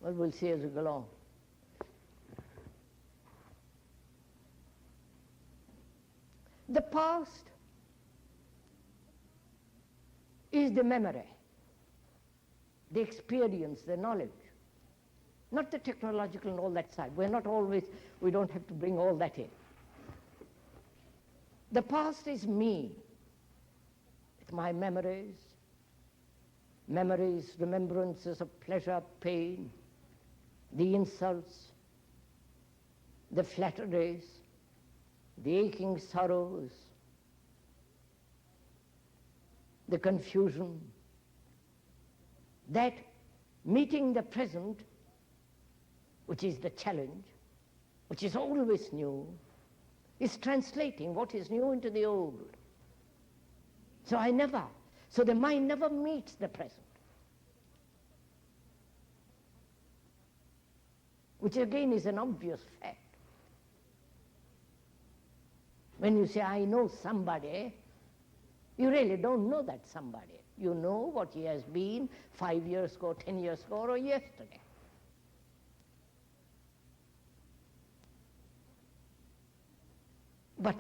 Well, we'll see as we go along. The past is the memory, the experience, the knowledge, not the technological and all that side. We're not always, we don't have to bring all that in. The past is me, with my memories, remembrances of pleasure, pain, the insults, the flatteries, the aching sorrows, the confusion, that meeting the present, which is the challenge, which is always new, is translating what is new into the old. So the mind never meets the present, which again is an obvious fact. When you say, I know somebody, you really don't know that somebody. You know what he has been 5 years ago, 10 years ago, or yesterday. But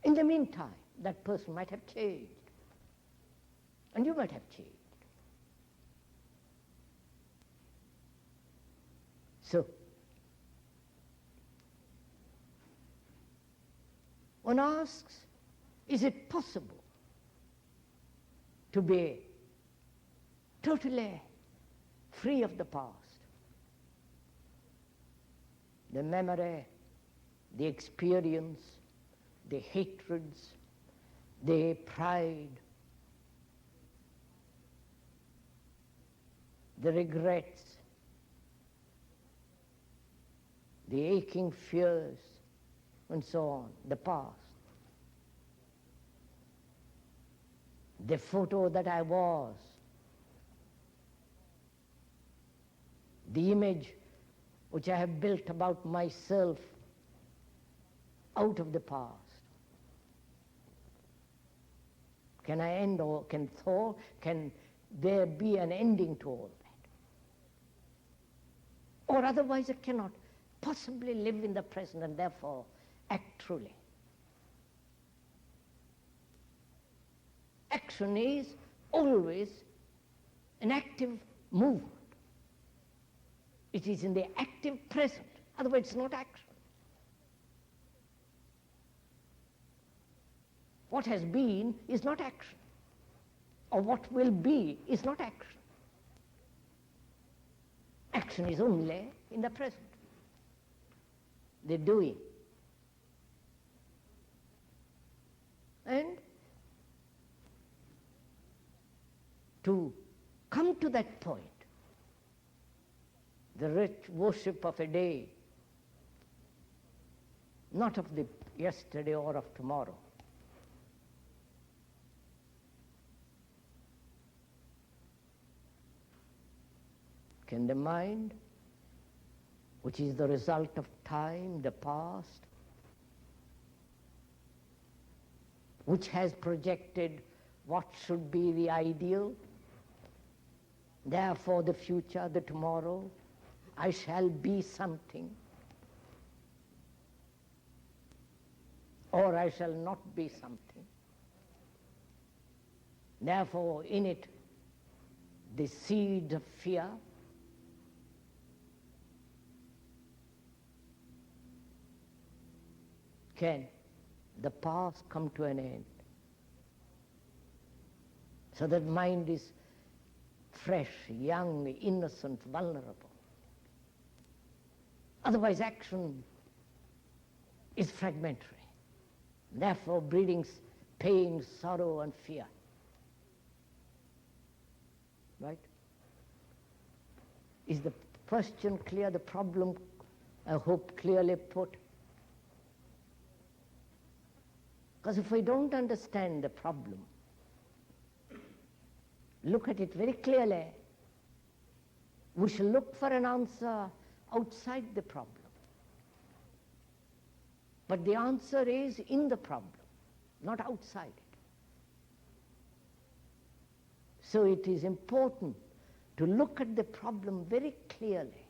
in the meantime, that person might have changed, and you might have changed. So, one asks, is it possible to be totally free of the past? The memory, the experience, the hatreds, the pride, the regrets, the aching fears, and so on, the past. The photo that I was, the image which I have built about myself out of the past. Can I end, or can there be an ending to all that? Or otherwise it cannot possibly live in the present and therefore act truly. Action is always an active movement. It is in the active present, otherwise it's not action. What has been is not action, or what will be is not action. Action is only in the present, the doing. And to come to that point, the rich worship of a day, not of the yesterday or of tomorrow, can the mind, which is the result of time, the past, which has projected what should be the ideal, therefore the future, the tomorrow, I shall be something, or I shall not be something. Therefore in it the seed of fear, can the past come to an end, so that mind is fresh, young, innocent, vulnerable. Otherwise action is fragmentary, therefore breeding pain, sorrow and fear. Right? Is the question clear, the problem, I hope, clearly put? Because if we don't understand the problem, look at it very clearly, we shall look for an answer outside the problem. But the answer is in the problem, not outside it. So it is important to look at the problem very clearly.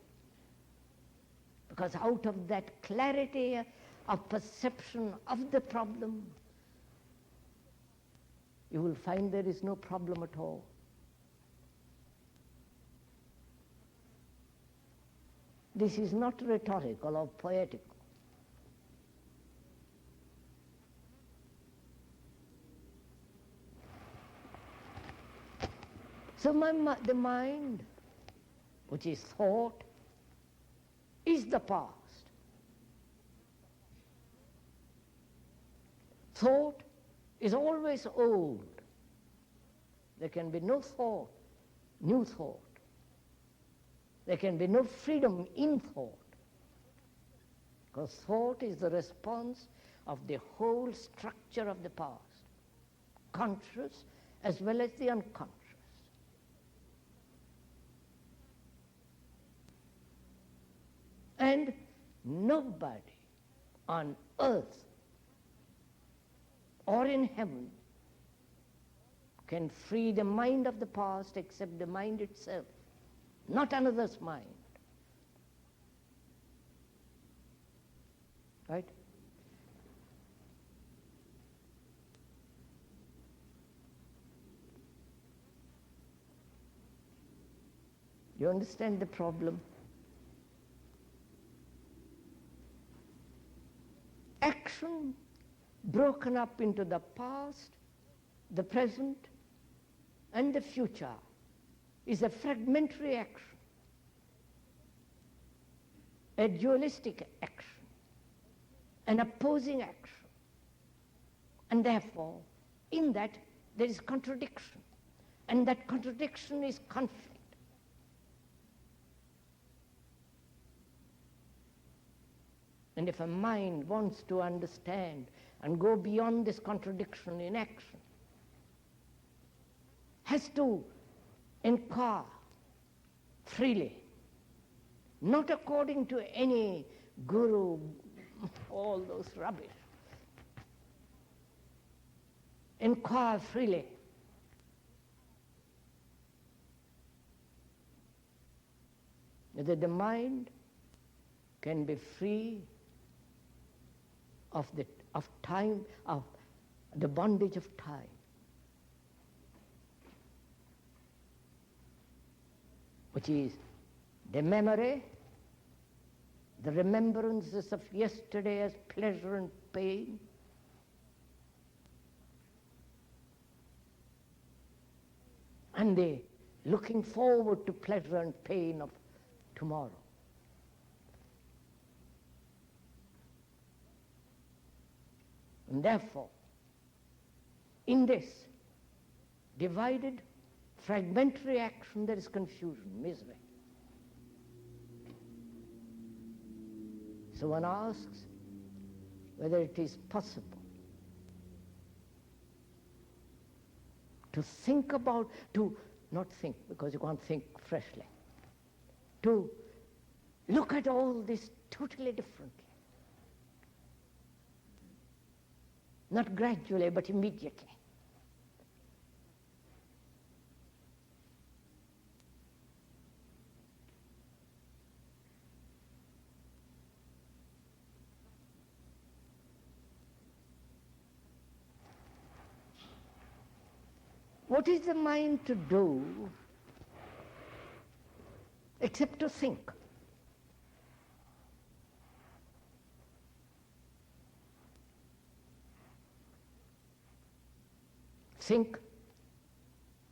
Because out of that clarity of perception of the problem, you will find there is no problem at all. This is not rhetorical or poetical. So the mind, which is thought, is the past. Thought is always old. There can be no thought, new thought. There can be no freedom in thought. Because thought is the response of the whole structure of the past, conscious as well as the unconscious. And nobody on earth or in heaven can free the mind of the past except the mind itself, not another's mind. Right? You understand the problem? Action broken up into the past, the present, and the future is a fragmentary action, a dualistic action, an opposing action. And therefore, in that, there is contradiction. And that contradiction is conflict. And if a mind wants to understand and go beyond this contradiction in action, has to inquire freely, not according to any guru, all those rubbish. Inquire freely. Whether the mind can be free of time, of the bondage of time. Which is the memory, the remembrances of yesterday as pleasure and pain, and the looking forward to pleasure and pain of tomorrow. And therefore, in this divided, fragmentary action, there is confusion, misery. So one asks whether it is possible to think about, to not think, because you can't think freshly, to look at all this totally differently. Not gradually, but immediately. What is the mind to do except to think? Think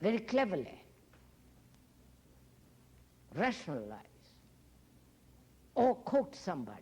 very cleverly, rationalize, or quote somebody,